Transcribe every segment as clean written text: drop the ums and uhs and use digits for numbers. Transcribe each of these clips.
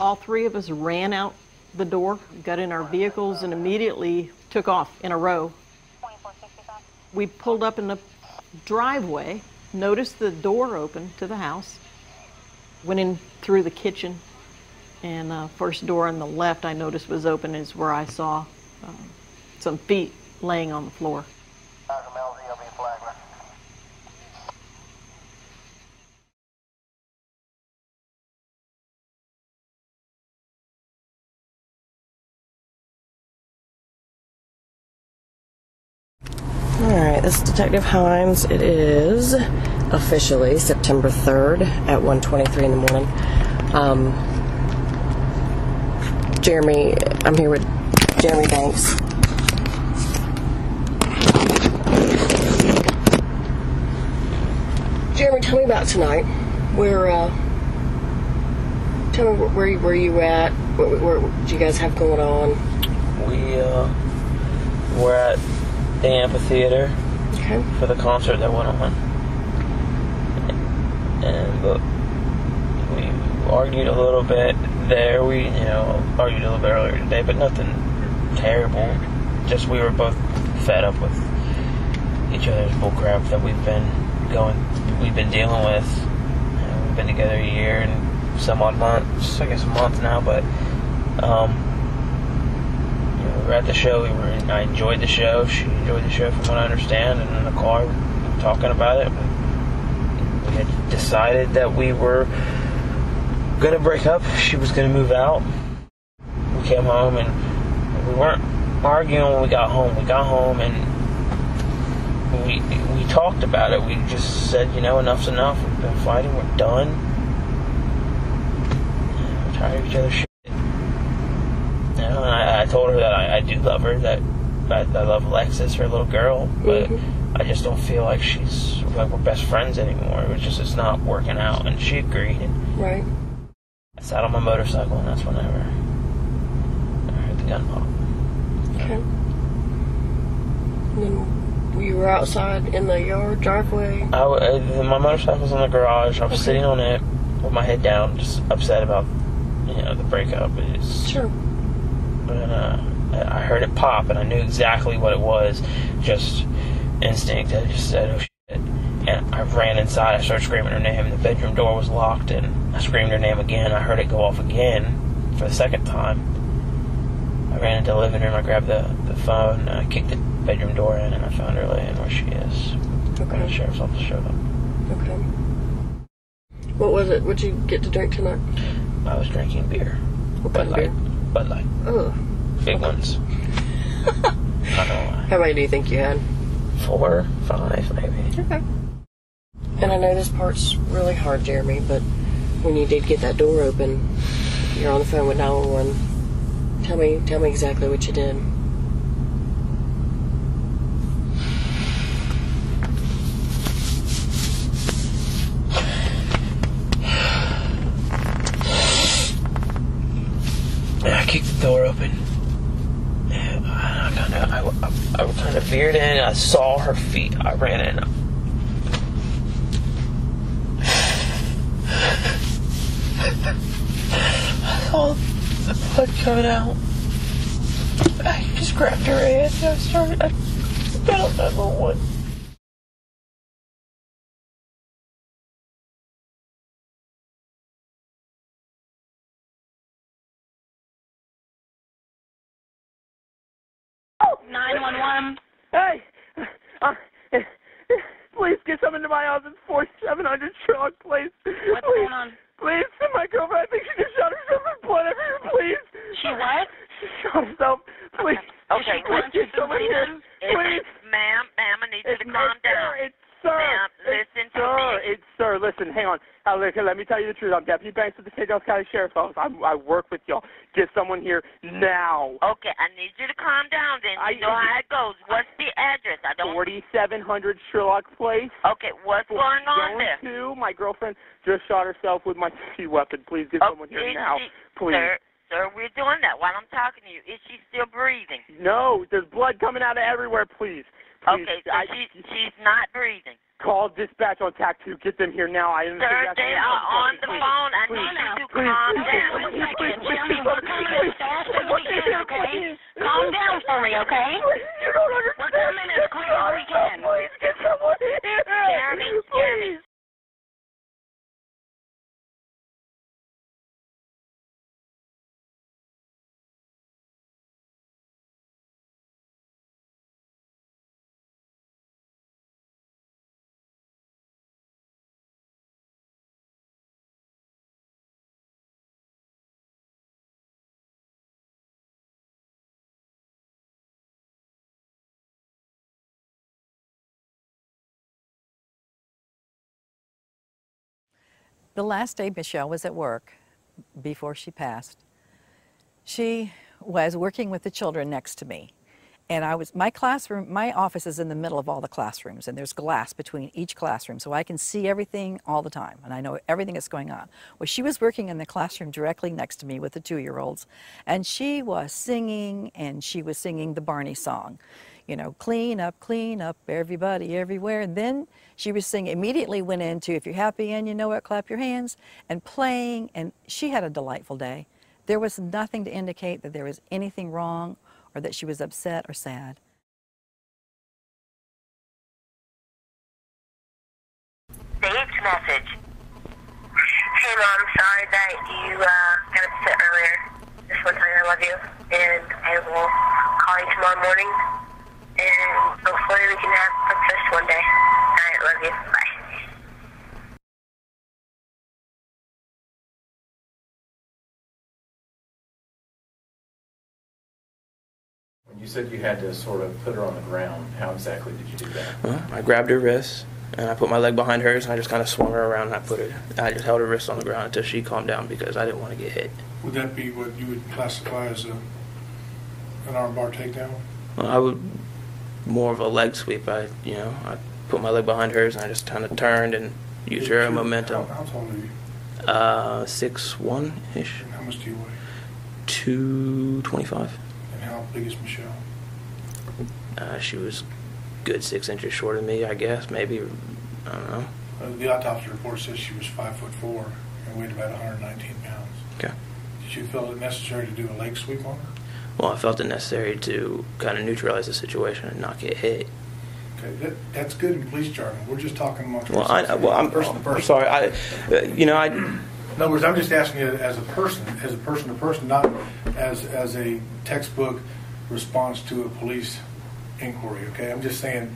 All three of us ran out the door, got in our vehicles, and immediately took off in a row. We pulled up in the driveway, noticed the door open to the house, went in through the kitchen, and first door on the left I noticed was open is where I saw some feet laying on the floor. Alright, this is Detective Haymans. It is officially September 3rd at 1:23 in the morning. I'm here with Jeremy Banks. Jeremy, tell me about tonight. Tell me where you at, what you guys have going on. We're at the amphitheater for the concert that went on, but we argued a little bit there. We argued a little bit earlier today, but nothing terrible. Just we were both fed up with each other's bullcrap that we've been dealing with. We've been together a year and some odd months, I guess a month now, but we were at the show. I enjoyed the show. She enjoyed the show, from what I understand. And in the car, we were talking about it. We had decided that we were going to break up. She was going to move out. We came home, and we weren't arguing when we got home. We got home, and we talked about it. We just said, enough's enough. We've been fighting. We're done. We're tired of each other's shit. I told her that I do love her, that I love Alexis, her little girl, but I just don't feel like we're best friends anymore. It's not working out, and she agreed. Right. I sat on my motorcycle, and that's whenever I heard the gun pop. Okay. And then you were outside in the yard, driveway? My motorcycle's in the garage. I was sitting on it with my head down, just upset about, the breakup. Sure. And I heard it pop, and I knew exactly what it was. Just instinct. I just said, "Oh shit!" And I ran inside. I started screaming her name. The bedroom door was locked, and I screamed her name again. I heard it go off again for the second time. I ran into the living room. I grabbed the phone. I kicked the bedroom door in, and I found her laying where she is. Okay. The sheriff's office showed up. Okay. What was it? What'd you get to drink tonight? I was drinking beer. What kind of beer? Bud Light. Oh. Big ones. Not gonna lie. How many do you think you had? 4, 5, maybe. Okay. And I know this part's really hard, Jeremy, but when you did get that door open, you're on the phone with 911. Tell me exactly what you did. I kicked the door open. I kind of veered in. I saw her feet. I ran in. I saw the blood coming out. I just grabbed her hand and I started. I don't know what. Hey, please get someone to my house. It's 4700 Sherlock Place. What's going on? Please, my girlfriend, I think she just shot herself in blood everywhere, please. She what? She shot herself. Please. Okay, please get someone here. Please. Ma'am, I need you to calm down. Sir. Ma'am, listen to me. Sir, listen, hang on. Let me tell you the truth. I'm Deputy Banks with the St. Charles County Sheriff's Office. I work with y'all. Get someone here now. Okay, I need you to calm down then. You know how it goes. What's the address? 4700 Sherlock Place. Okay, what's going on there? My girlfriend just shot herself with my weapon. Please get someone here now. Please. Sir, we're doing that while I'm talking to you. Is she still breathing? No, there's blood coming out of everywhere, please. Okay, so she's not breathing. Call dispatch on TAC 2. Get them here now. Sir, they are on the phone. I need you to calm down. The last day Michelle was at work, before she passed, she was working with the children next to me. And my classroom, my office is in the middle of all the classrooms, and there's glass between each classroom, so I can see everything all the time, and I know everything that's going on. Well, she was working in the classroom directly next to me with the 2-year-olds, and she was singing the Barney song. You know, clean up, everybody, everywhere. And then she was singing, immediately went into, if you're happy and you know it, clap your hands, and playing, and she had a delightful day. There was nothing to indicate that there was anything wrong or that she was upset or sad. Saved message. Hey Mom, sorry that you got upset earlier. Just want to tell you I love you, and I will call you tomorrow morning, and hopefully we can have breakfast one day. Alright, love you. Bye. When you said you had to sort of put her on the ground, how exactly did you do that? Well, I grabbed her wrist, and I put my leg behind hers, and I just kind of swung her around, and I just held her wrist on the ground until she calmed down because I didn't want to get hit. Would that be what you would classify as an armbar takedown? Well, I would more of a leg sweep. I put my leg behind hers, and I just kind of turned and used her momentum. How tall are you? 6'1"-ish. And how much do you weigh? 225. And how big is Michelle? She was good 6 inches shorter than me, I guess. Maybe, I don't know. The autopsy report says she was 5'4" and weighed about 119 pounds. Okay. Did you feel it necessary to do a leg sweep on her? Well, I felt it necessary to kind of neutralize the situation and not get hit. Okay, that's good in police jargon. We're just talking amongst Well, ourselves. I'm person to person. sorry. In other words, I'm just asking you as a person to person, not as a textbook response to a police inquiry. Okay, I'm just saying,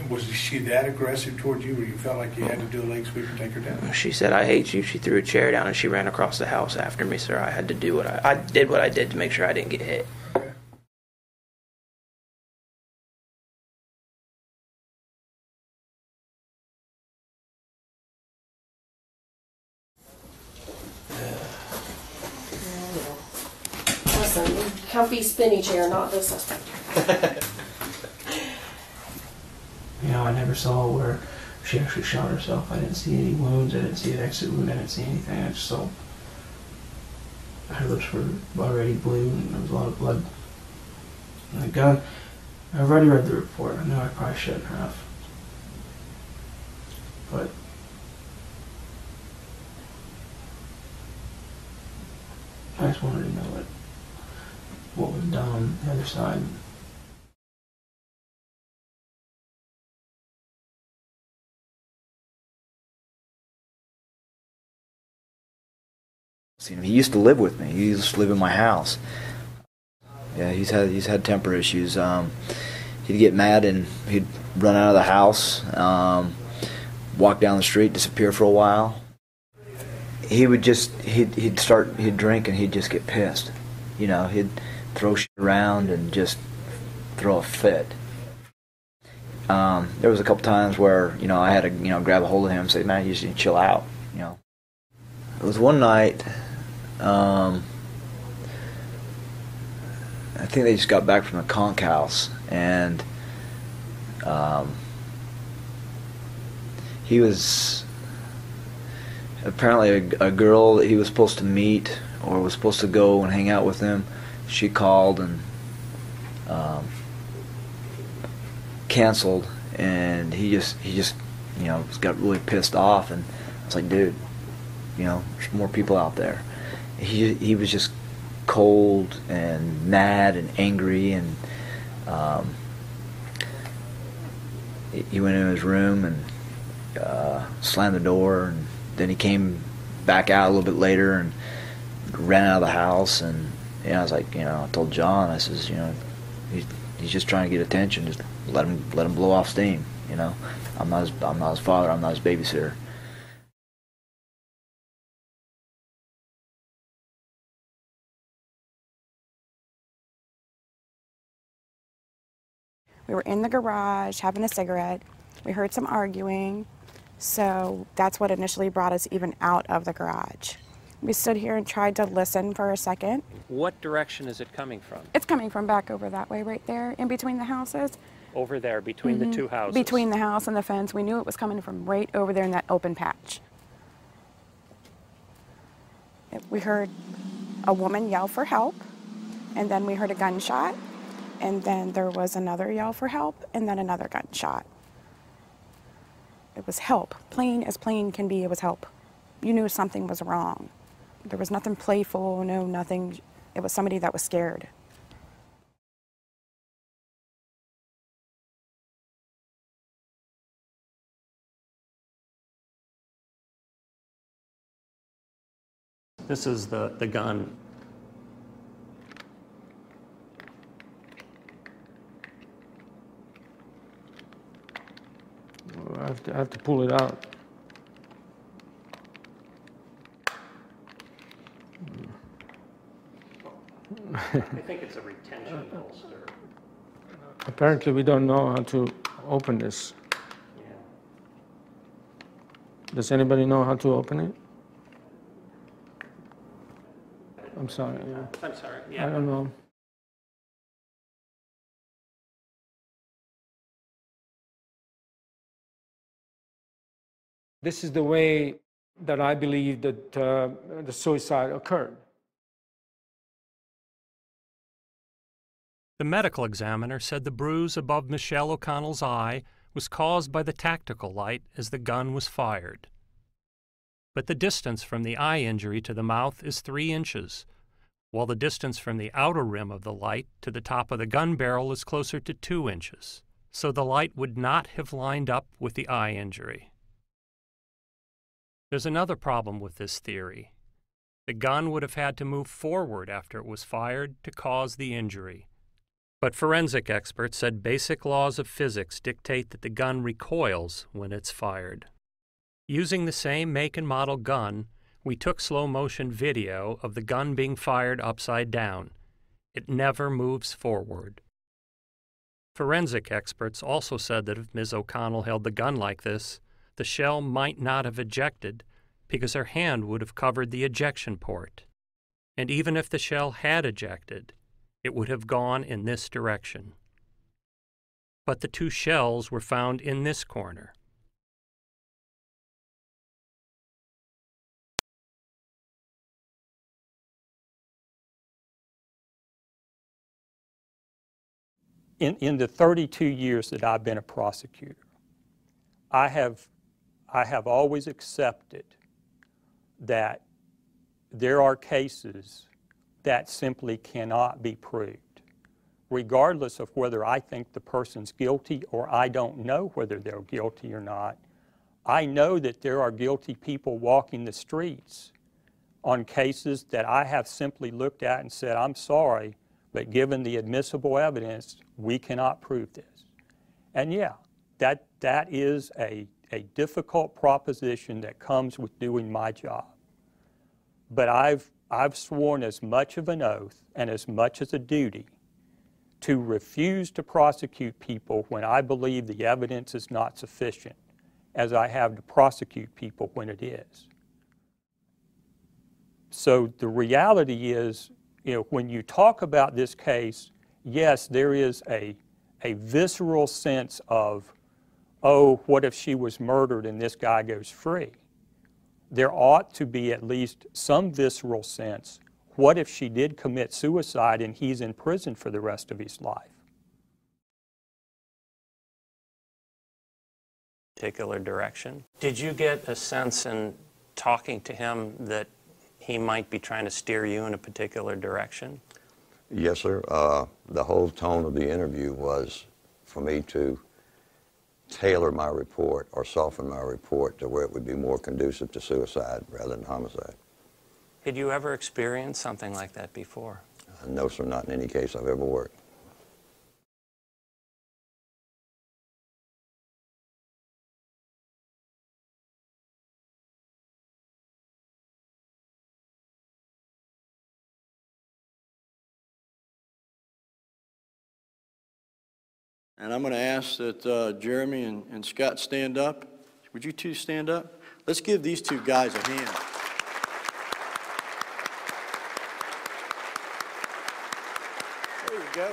was she that aggressive toward you, where you felt like you had to do a leg sweep and take her down? She said, "I hate you." She threw a chair down and she ran across the house after me, sir. I had to do I did what I did to make sure I didn't get hit. Okay. Listen, comfy spinny chair, not this. I never saw where she actually shot herself. I didn't see any wounds. I didn't see an exit wound. I didn't see anything. I just saw her lips were already blue and there was a lot of blood. And the gun, I've already read the report. I know I probably shouldn't have. But I just wanted to know what was done on the other side. He used to live with me. He used to live in my house. Yeah, he's had temper issues. He'd get mad and he'd run out of the house, walk down the street, disappear for a while. He'd drink and he'd just get pissed. He'd throw shit around and just throw a fit. There was a couple times where I had to grab a hold of him and say, "Man, you just need to chill out." It was one night. I think they just got back from the conch house, and he was apparently a girl that he was supposed to meet or was supposed to go and hang out with him. She called and canceled, and he just got really pissed off, and I was like, dude, there's more people out there. He was just cold and mad and angry, and he went in his room and slammed the door, and then he came back out a little bit later and ran out of the house. And I was like, I told John, I says, he's just trying to get attention. Just let him blow off steam. I'm not his father. I'm not his babysitter. We were in the garage having a cigarette. We heard some arguing. So that's what initially brought us even out of the garage. We stood here and tried to listen for a second. What direction is it coming from? It's coming from back over that way right there, in between the houses. Over there, between the two houses? Between the house and the fence. We knew it was coming from right over there in that open patch. We heard a woman yell for help, and then we heard a gunshot, and then there was another yell for help, and then another gunshot. It was help. Plain as plain can be, it was help. You knew something was wrong. There was nothing playful, no nothing. It was somebody that was scared. This is the gun. I have to pull it out. I think it's a retention holster. Apparently we don't know how to open this. Yeah. Does anybody know how to open it? I'm sorry. I'm sorry. Yeah. I don't know. This is the way that I believe that the suicide occurred. The medical examiner said the bruise above Michelle O'Connell's eye was caused by the tactical light as the gun was fired. But the distance from the eye injury to the mouth is 3 inches, while the distance from the outer rim of the light to the top of the gun barrel is closer to 2 inches, so the light would not have lined up with the eye injury. There's another problem with this theory. The gun would have had to move forward after it was fired to cause the injury. But forensic experts said basic laws of physics dictate that the gun recoils when it's fired. Using the same make and model gun, we took slow-motion video of the gun being fired upside down. It never moves forward. Forensic experts also said that if Ms. O'Connell held the gun like this, the shell might not have ejected because her hand would have covered the ejection port. And even if the shell had ejected, it would have gone in this direction. But the 2 shells were found in this corner. In the 32 years that I've been a prosecutor, I have always accepted that there are cases that simply cannot be proved, regardless of whether I think the person's guilty or I don't know whether they're guilty or not. I know that there are guilty people walking the streets on cases that I have simply looked at and said, I'm sorry, but given the admissible evidence, we cannot prove this. And yeah, that is a difficult proposition that comes with doing my job. But I've sworn as much of an oath and as much as a duty to refuse to prosecute people when I believe the evidence is not sufficient, as I have to prosecute people when it is. So the reality is, when you talk about this case, yes, there is a visceral sense of, oh, what if she was murdered and this guy goes free? There ought to be at least some visceral sense, what if she did commit suicide and he's in prison for the rest of his life? Particular direction. Did you get a sense in talking to him that he might be trying to steer you in a particular direction? Yes, sir. The whole tone of the interview was for me to tailor my report or soften my report to where it would be more conducive to suicide rather than homicide. Had you ever experienced something like that before? No, sir, not in any case I've ever worked. And I'm going to ask that Jeremy and Scott stand up. Would you two stand up? Let's give these two guys a hand. There you go.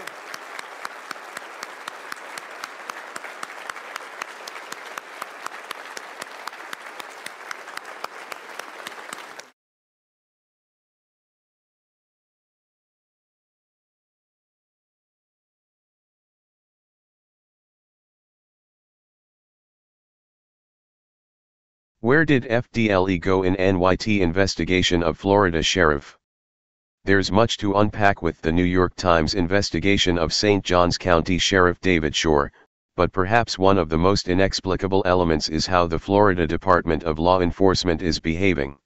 Where did FDLE go in NYT investigation of Florida sheriff? There's much to unpack with the New York Times investigation of St. Johns County Sheriff David Shore, but perhaps one of the most inexplicable elements is how the Florida Department of Law Enforcement is behaving.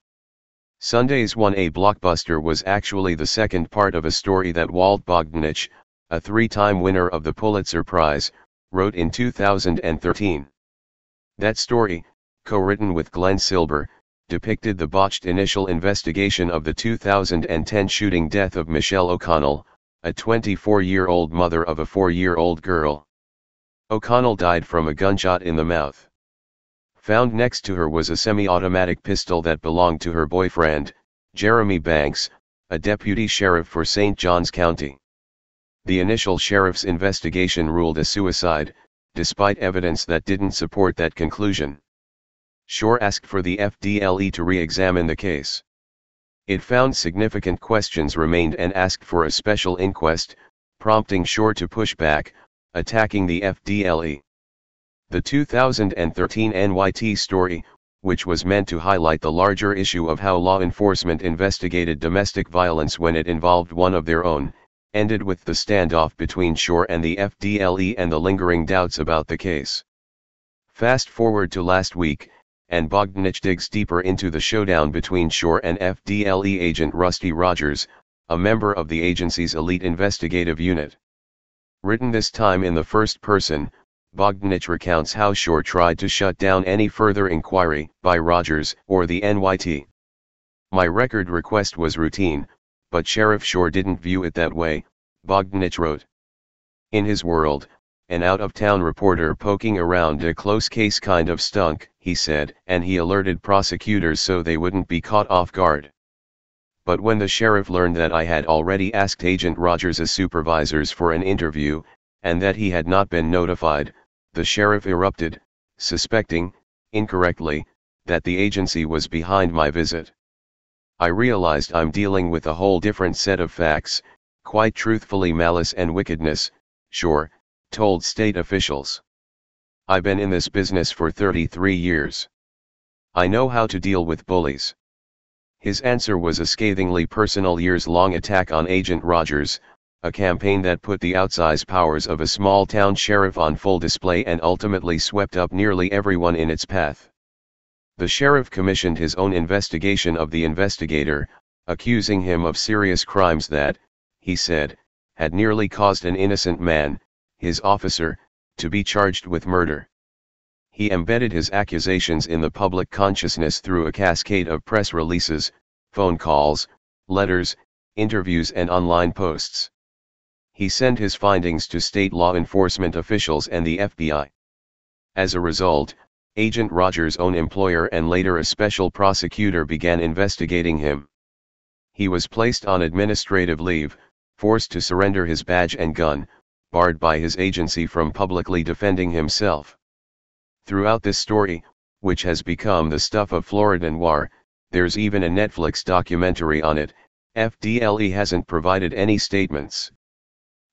Sunday's 1A blockbuster was actually the second part of a story that Walt Bogdanich, a three-time winner of the Pulitzer Prize, wrote in 2013. That story, co-written with Glenn Silber, depicted the botched initial investigation of the 2010 shooting death of Michelle O'Connell, a 24-year-old mother of a 4-year-old girl. O'Connell died from a gunshot in the mouth. Found next to her was a semi-automatic pistol that belonged to her boyfriend, Jeremy Banks, a deputy sheriff for St. Johns County. The initial sheriff's investigation ruled a suicide, despite evidence that didn't support that conclusion. Shore asked for the FDLE to re-examine the case. It found significant questions remained and asked for a special inquest, prompting Shore to push back, attacking the FDLE. The 2013 NYT story, which was meant to highlight the larger issue of how law enforcement investigated domestic violence when it involved one of their own, ended with the standoff between Shore and the FDLE and the lingering doubts about the case. Fast forward to last week, and Bogdanich digs deeper into the showdown between Shore and FDLE agent Rusty Rogers, a member of the agency's elite investigative unit. Written this time in the first person, Bogdanich recounts how Shore tried to shut down any further inquiry by Rogers or the NYT. My record request was routine, but Sheriff Shore didn't view it that way, Bogdanich wrote. In his world, an out-of-town reporter poking around a close case kind of stunk, he said, and he alerted prosecutors so they wouldn't be caught off guard. But when the sheriff learned that I had already asked Agent Rogers' supervisors for an interview, and that he had not been notified, the sheriff erupted, suspecting, incorrectly, that the agency was behind my visit. I realized I'm dealing with a whole different set of facts, quite truthfully malice and wickedness, Shore told state officials. I've been in this business for 33 years. I know how to deal with bullies. His answer was a scathingly personal years-long attack on Agent Rogers, a campaign that put the outsized powers of a small-town sheriff on full display and ultimately swept up nearly everyone in its path. The sheriff commissioned his own investigation of the investigator, accusing him of serious crimes that, he said, had nearly caused an innocent man, his officer, to be charged with murder. He embedded his accusations in the public consciousness through a cascade of press releases, phone calls, letters, interviews and online posts. He sent his findings to state law enforcement officials and the FBI. As a result, Agent Rogers' own employer and later a special prosecutor began investigating him. He was placed on administrative leave, forced to surrender his badge and gun, barred by his agency from publicly defending himself. Throughout this story, which has become the stuff of Florida noir, there's even a Netflix documentary on it. FDLE hasn't provided any statements.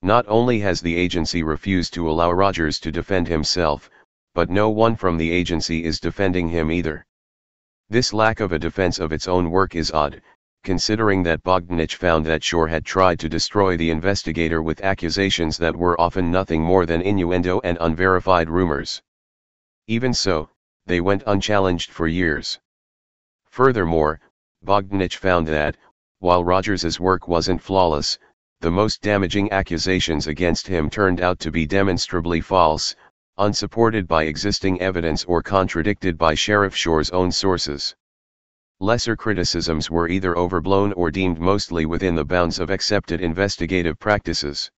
Not only has the agency refused to allow Rogers to defend himself, but no one from the agency is defending him either. This lack of a defense of its own work is odd, considering that Bogdanich found that Shore had tried to destroy the investigator with accusations that were often nothing more than innuendo and unverified rumors. Even so, they went unchallenged for years. Furthermore, Bogdanich found that, while Rogers' work wasn't flawless, the most damaging accusations against him turned out to be demonstrably false, unsupported by existing evidence or contradicted by Sheriff Shore's own sources. Lesser criticisms were either overblown or deemed mostly within the bounds of accepted investigative practices.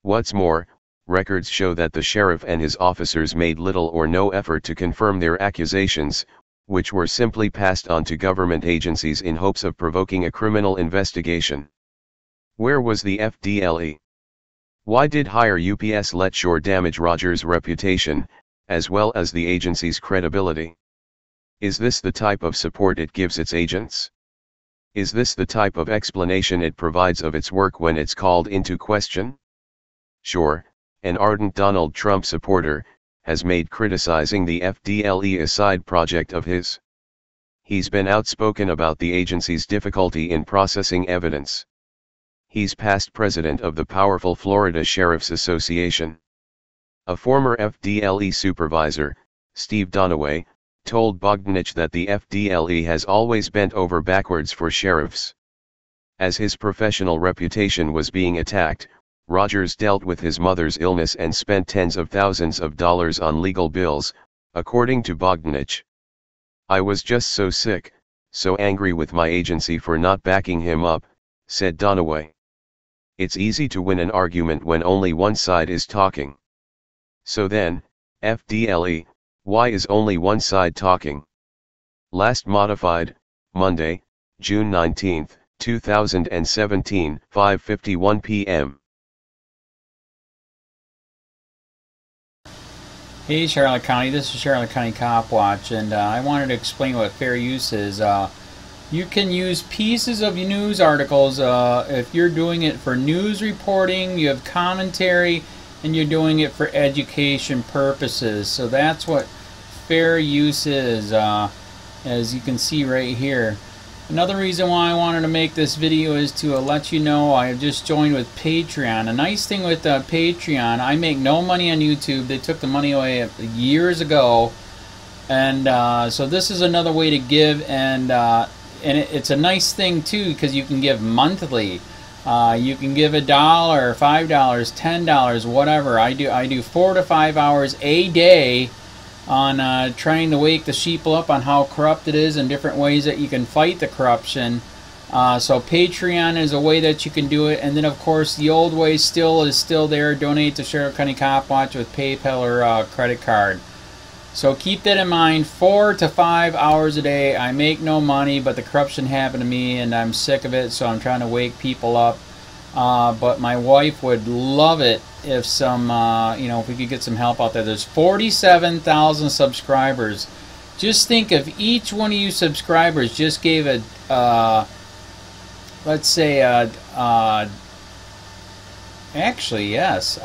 What's more, records show that the sheriff and his officers made little or no effort to confirm their accusations, which were simply passed on to government agencies in hopes of provoking a criminal investigation. Where was the FDLE? Why did hire UPS let Shore damage Rogers' reputation, as well as the agency's credibility? Is this the type of support it gives its agents? Is this the type of explanation it provides of its work when it's called into question? Shore, an ardent Donald Trump supporter, has made criticizing the FDLE a side project of his. He's been outspoken about the agency's difficulty in processing evidence. He's past president of the powerful Florida Sheriff's Association. A former FDLE supervisor, Steve Donaway, told Bogdanich that the FDLE has always bent over backwards for sheriffs. As his professional reputation was being attacked, Rogers dealt with his mother's illness and spent tens of thousands of dollars on legal bills, according to Bogdanich. I was just so sick, so angry with my agency for not backing him up, said Donaway. It's easy to win an argument when only one side is talking. So then, FDLE, why is only one side talking? Last modified, Monday, June 19, 2017, 5:51 p.m. Hey Charlotte County, this is Charlotte County Cop Watch, and I wanted to explain what fair use is. You can use pieces of news articles if you're doing it for news reporting, you have commentary, and you're doing it for education purposes. So that's what fair use is, as you can see right here. Another reason why I wanted to make this video is to let you know I have just joined with Patreon. A nice thing with Patreon, I make no money on YouTube. They took the money away years ago, and so this is another way to give, and it's a nice thing too because you can give monthly. You can give $1, $5, $10, whatever. I do 4 to 5 hours a day on trying to wake the sheeple up on how corrupt it is and different ways that you can fight the corruption. So Patreon is a way that you can do it, and then of course the old way is still there. Donate to Sheriff County Cop Watch with PayPal or credit card. So keep that in mind. 4 to 5 hours a day. I make no money, but the corruption happened to me and I'm sick of it, so I'm trying to wake people up. But my wife would love it if if we could get some help out there. There's 47,000 subscribers. Just think if each one of you subscribers just gave let's say actually yes,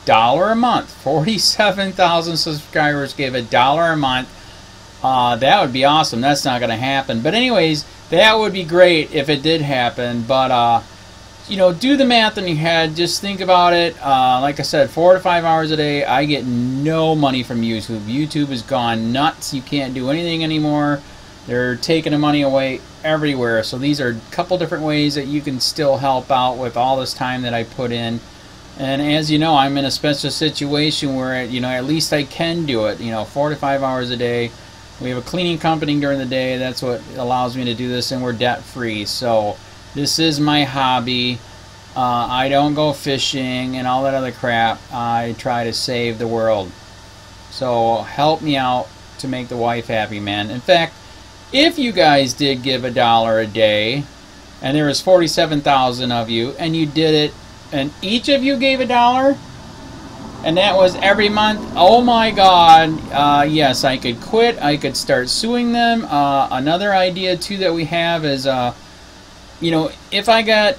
$1 a month. 47,000 subscribers gave $1 a month. That would be awesome. That's not going to happen. But anyways, that would be great if it did happen. But do the math in your head. Just think about it. Like I said, 4 to 5 hours a day. I get no money from YouTube. YouTube has gone nuts. You can't do anything anymore. They're taking the money away everywhere. So these are a couple different ways that you can still help out with all this time that I put in. And as you know, I'm in a special situation where, at least I can do it. 4 to 5 hours a day. We have a cleaning company during the day. That's what allows me to do this, and we're debt free. So this is my hobby. I don't go fishing and all that other crap. I try to save the world. So help me out to make the wife happy, man. In fact, if you guys did give $1 a day, and there was 47,000 of you, and you did it, and each of you gave $1, and that was every month, oh my God, yes, I could quit. I could start suing them. Another idea too that we have is, if I got,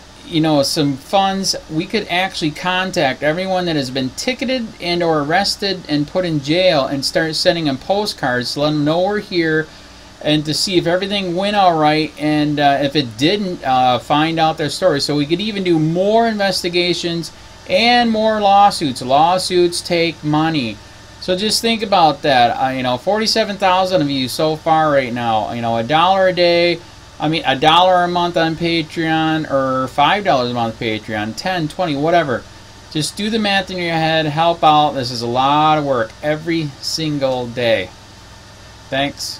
some funds, we could actually contact everyone that has been ticketed and or arrested and put in jail and start sending them postcards to let them know we're here and to see if everything went all right, and if it didn't, find out their story. So we could even do more investigations and more lawsuits. Lawsuits take money. So just think about that. 47,000 of you so far right now. $1 a day. $1 a month on Patreon, or $5 a month Patreon, 10, 20, whatever. Just do the math in your head, help out. This is a lot of work every single day. Thanks.